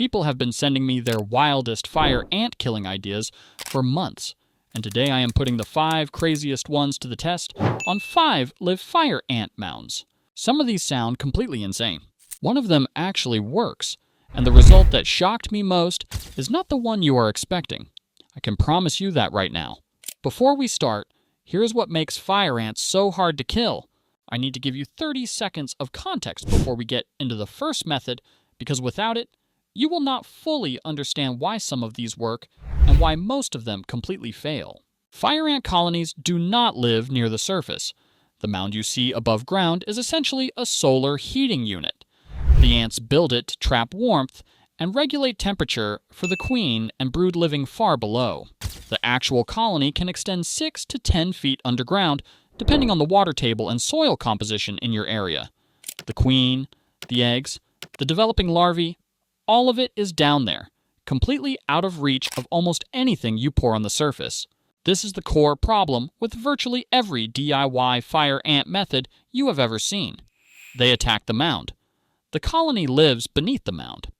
People have been sending me their wildest fire ant killing ideas for months, and today I am putting the 5 craziest ones to the test on 5 live fire ant mounds. Some of these sound completely insane. One of them actually works, and the result that shocked me most is not the one you are expecting. I can promise you that right now. Before we start, here's what makes fire ants so hard to kill. I need to give you 30 seconds of context before we get into the first method, because without it, you will not fully understand why some of these work and why most of them completely fail. Fire ant colonies do not live near the surface. The mound you see above ground is essentially a solar heating unit. The ants build it to trap warmth and regulate temperature for the queen and brood living far below. The actual colony can extend 6 to 10 feet underground, depending on the water table and soil composition in your area. The queen, the eggs, the developing larvae, all of it is down there, completely out of reach of almost anything you pour on the surface. This is the core problem with virtually every DIY fire ant method you have ever seen. They attack the mound. The colony lives beneath the mound.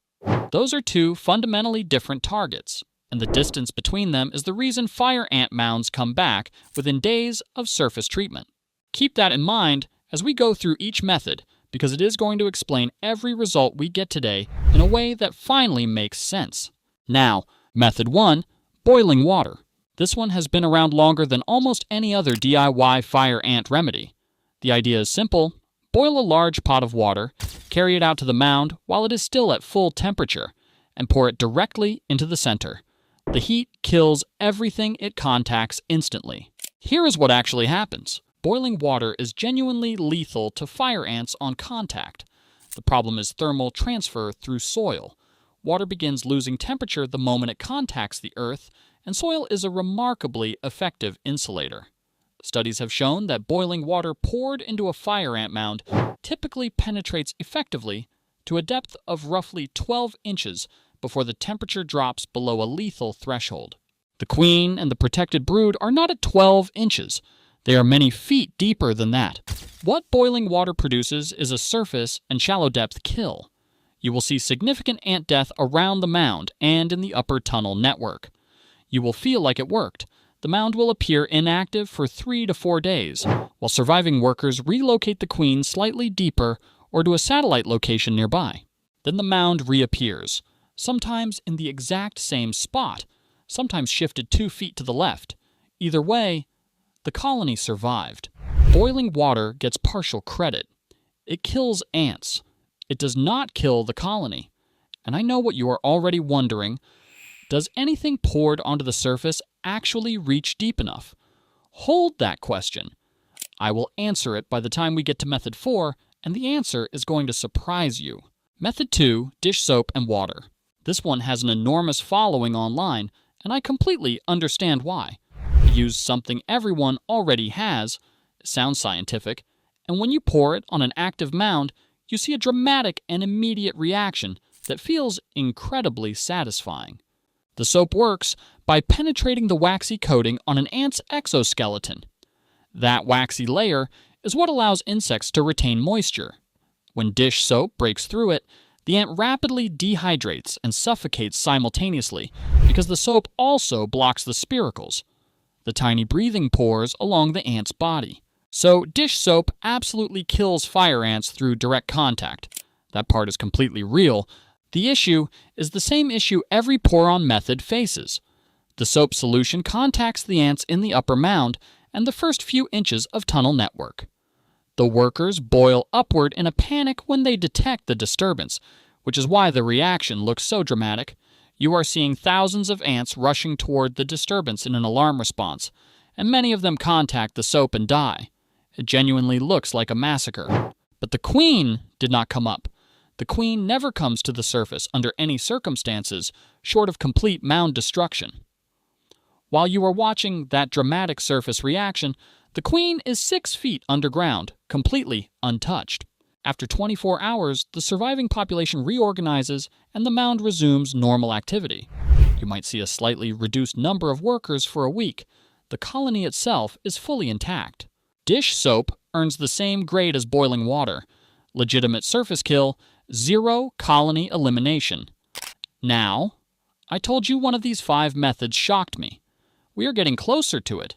Those are 2 fundamentally different targets, and the distance between them is the reason fire ant mounds come back within days of surface treatment. Keep that in mind as we go through each method, because it is going to explain every result we get today in a way that finally makes sense. Now, method 1, boiling water. This one has been around longer than almost any other DIY fire ant remedy. The idea is simple. Boil a large pot of water, carry it out to the mound while it is still at full temperature, and pour it directly into the center. The heat kills everything it contacts instantly. Here is what actually happens. Boiling water is genuinely lethal to fire ants on contact. The problem is thermal transfer through soil. Water begins losing temperature the moment it contacts the earth, and soil is a remarkably effective insulator. Studies have shown that boiling water poured into a fire ant mound typically penetrates effectively to a depth of roughly 12 inches before the temperature drops below a lethal threshold. The queen and the protected brood are not at 12 inches. They are many feet deeper than that. What boiling water produces is a surface and shallow depth kill. You will see significant ant death around the mound and in the upper tunnel network. You will feel like it worked. The mound will appear inactive for 3 to 4 days, while surviving workers relocate the queen slightly deeper or to a satellite location nearby. Then the mound reappears, sometimes in the exact same spot, sometimes shifted 2 feet to the left. Either way, the colony survived. Boiling water gets partial credit. It kills ants. It does not kill the colony. And I know what you are already wondering. Does anything poured onto the surface actually reach deep enough? Hold that question. I will answer it by the time we get to method 4, and the answer is going to surprise you. Method 2, dish soap and water. This one has an enormous following online, and I completely understand why. Use something everyone already has, it sounds scientific, and when you pour it on an active mound, you see a dramatic and immediate reaction that feels incredibly satisfying. The soap works by penetrating the waxy coating on an ant's exoskeleton. That waxy layer is what allows insects to retain moisture. When dish soap breaks through it, the ant rapidly dehydrates and suffocates simultaneously because the soap also blocks the spiracles, the tiny breathing pores along the ant's body. So dish soap absolutely kills fire ants through direct contact. That part is completely real. The issue is the same issue every pour-on method faces. The soap solution contacts the ants in the upper mound and the first few inches of tunnel network. The workers boil upward in a panic when they detect the disturbance, which is why the reaction looks so dramatic. You are seeing thousands of ants rushing toward the disturbance in an alarm response, and many of them contact the soap and die. It genuinely looks like a massacre. But the queen did not come up. The queen never comes to the surface under any circumstances short of complete mound destruction. While you are watching that dramatic surface reaction, the queen is 6 feet underground, completely untouched. After 24 hours, the surviving population reorganizes and the mound resumes normal activity. You might see a slightly reduced number of workers for a week. The colony itself is fully intact. Dish soap earns the same grade as boiling water. Legitimate surface kill, 0 colony elimination. Now, I told you one of these 5 methods shocked me. We are getting closer to it.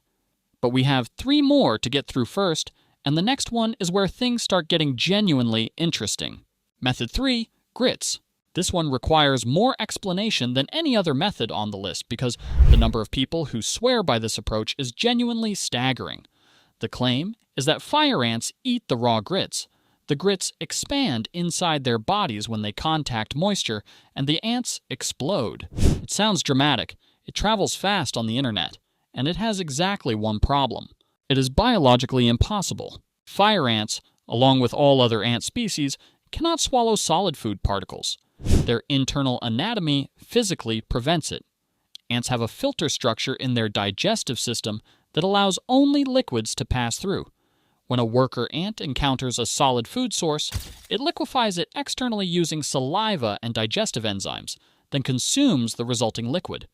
But we have 3 more to get through first, and the next one is where things start getting genuinely interesting. Method 3, grits. This one requires more explanation than any other method on the list because the number of people who swear by this approach is genuinely staggering. The claim is that fire ants eat the raw grits. The grits expand inside their bodies when they contact moisture, and the ants explode. It sounds dramatic. It travels fast on the internet. And it has exactly one problem. It is biologically impossible. Fire ants, along with all other ant species, cannot swallow solid food particles. Their internal anatomy physically prevents it. Ants have a filter structure in their digestive system that allows only liquids to pass through. When a worker ant encounters a solid food source, it liquefies it externally using saliva and digestive enzymes, then consumes the resulting liquid.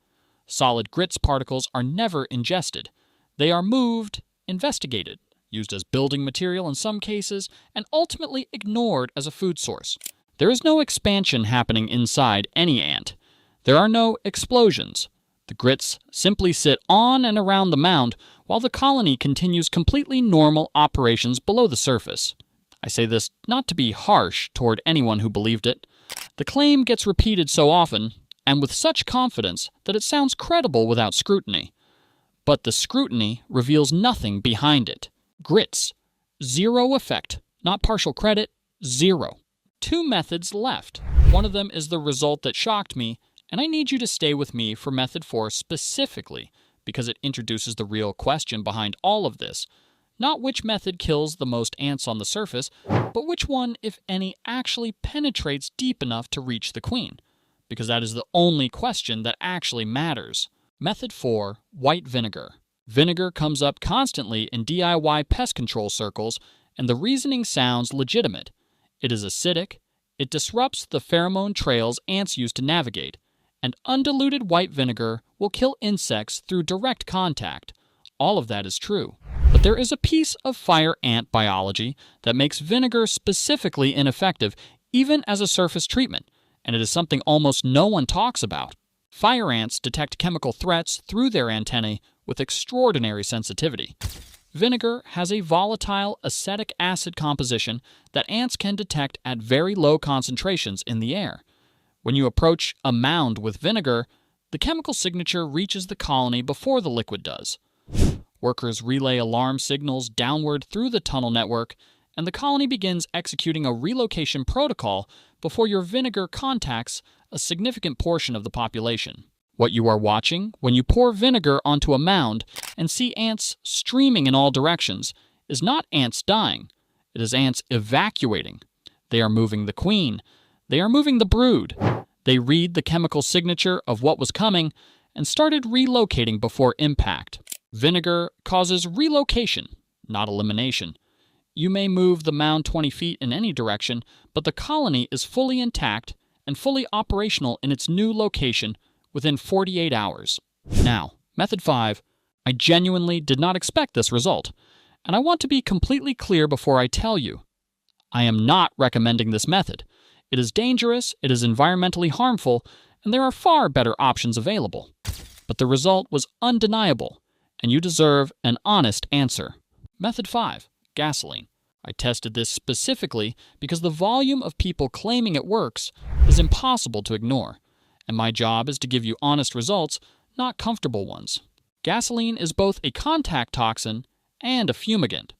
Solid grits particles are never ingested. They are moved, investigated, used as building material in some cases, and ultimately ignored as a food source. There is no expansion happening inside any ant. There are no explosions. The grits simply sit on and around the mound while the colony continues completely normal operations below the surface. I say this not to be harsh toward anyone who believed it. The claim gets repeated so often, and with such confidence that it sounds credible without scrutiny. But the scrutiny reveals nothing behind it. Grits. 0 effect. Not partial credit. 0. 2 methods left. One of them is the result that shocked me, and I need you to stay with me for method 4 specifically, because it introduces the real question behind all of this. Not which method kills the most ants on the surface, but which one, if any, actually penetrates deep enough to reach the queen. Because that is the only question that actually matters. Method 4, white vinegar. Vinegar comes up constantly in DIY pest control circles, and the reasoning sounds legitimate. It is acidic, it disrupts the pheromone trails ants use to navigate, and undiluted white vinegar will kill insects through direct contact. All of that is true. But there is a piece of fire ant biology that makes vinegar specifically ineffective, even as a surface treatment. And it is something almost no one talks about. Fire ants detect chemical threats through their antennae with extraordinary sensitivity. Vinegar has a volatile acetic acid composition that ants can detect at very low concentrations in the air. When you approach a mound with vinegar, the chemical signature reaches the colony before the liquid does. Workers relay alarm signals downward through the tunnel network, and the colony begins executing a relocation protocol before your vinegar contacts a significant portion of the population. What you are watching when you pour vinegar onto a mound and see ants streaming in all directions is not ants dying. It is ants evacuating. They are moving the queen. They are moving the brood. They read the chemical signature of what was coming and started relocating before impact. Vinegar causes relocation, not elimination. You may move the mound 20 feet in any direction, but the colony is fully intact and fully operational in its new location within 48 hours. Now, method 5. I genuinely did not expect this result, and I want to be completely clear before I tell you. I am not recommending this method. It is dangerous, it is environmentally harmful, and there are far better options available. But the result was undeniable, and you deserve an honest answer. Method 5. Gasoline. I tested this specifically because the volume of people claiming it works is impossible to ignore, and my job is to give you honest results, not comfortable ones. Gasoline is both a contact toxin and a fumigant.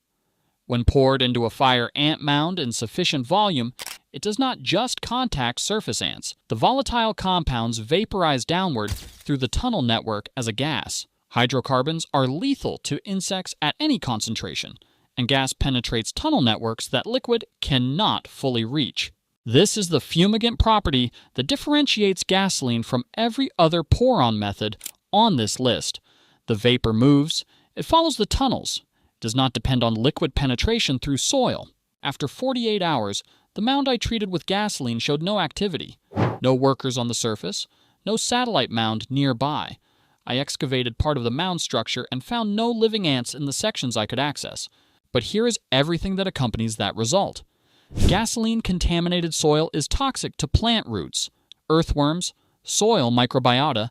When poured into a fire ant mound in sufficient volume, it does not just contact surface ants. The volatile compounds vaporize downward through the tunnel network as a gas. Hydrocarbons are lethal to insects at any concentration, and gas penetrates tunnel networks that liquid cannot fully reach. This is the fumigant property that differentiates gasoline from every other pour-on method on this list. The vapor moves, it follows the tunnels, does not depend on liquid penetration through soil. After 48 hours, the mound I treated with gasoline showed no activity. No workers on the surface, no satellite mound nearby. I excavated part of the mound structure and found no living ants in the sections I could access. But here is everything that accompanies that result. Gasoline-contaminated soil is toxic to plant roots, earthworms, soil microbiota,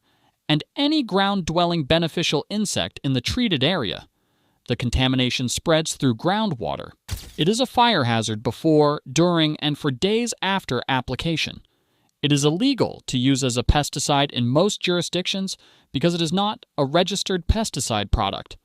and any ground-dwelling beneficial insect in the treated area. The contamination spreads through groundwater. It is a fire hazard before, during, and for days after application. It is illegal to use as a pesticide in most jurisdictions because it is not a registered pesticide product.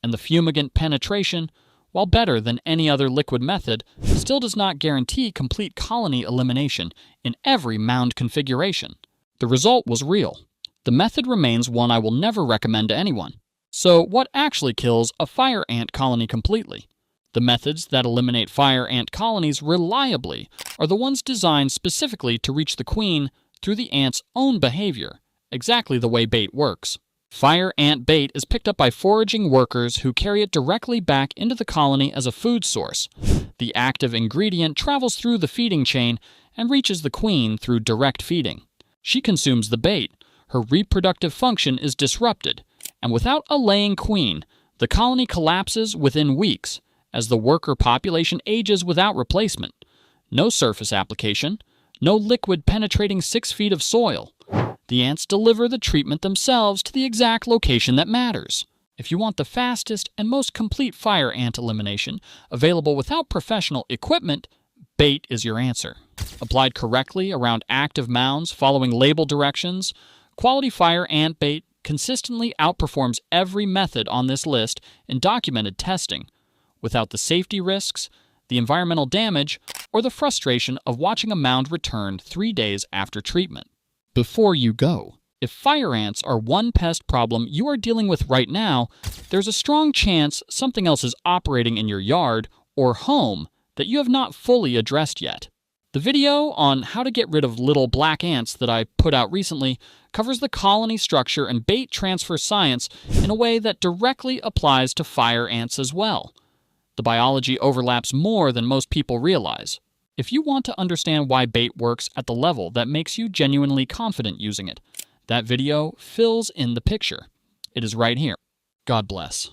And the fumigant penetration, while better than any other liquid method, still does not guarantee complete colony elimination in every mound configuration. The result was real. The method remains one I will never recommend to anyone. So what actually kills a fire ant colony completely? The methods that eliminate fire ant colonies reliably are the ones designed specifically to reach the queen through the ant's own behavior, exactly the way bait works. Fire ant bait is picked up by foraging workers who carry it directly back into the colony as a food source. The active ingredient travels through the feeding chain and reaches the queen through direct feeding. She consumes the bait. Her reproductive function is disrupted, and without a laying queen, the colony collapses within weeks as the worker population ages without replacement. No surface application, no liquid penetrating 6 feet of soil. The ants deliver the treatment themselves to the exact location that matters. If you want the fastest and most complete fire ant elimination available without professional equipment, bait is your answer. Applied correctly around active mounds following label directions, quality fire ant bait consistently outperforms every method on this list in documented testing, without the safety risks, the environmental damage, or the frustration of watching a mound return 3 days after treatment. Before you go, if fire ants are one pest problem you are dealing with right now, there's a strong chance something else is operating in your yard or home that you have not fully addressed yet. The video on how to get rid of little black ants that I put out recently covers the colony structure and bait transfer science in a way that directly applies to fire ants as well. The biology overlaps more than most people realize. If you want to understand why bait works at the level that makes you genuinely confident using it, that video fills in the picture. It is right here. God bless.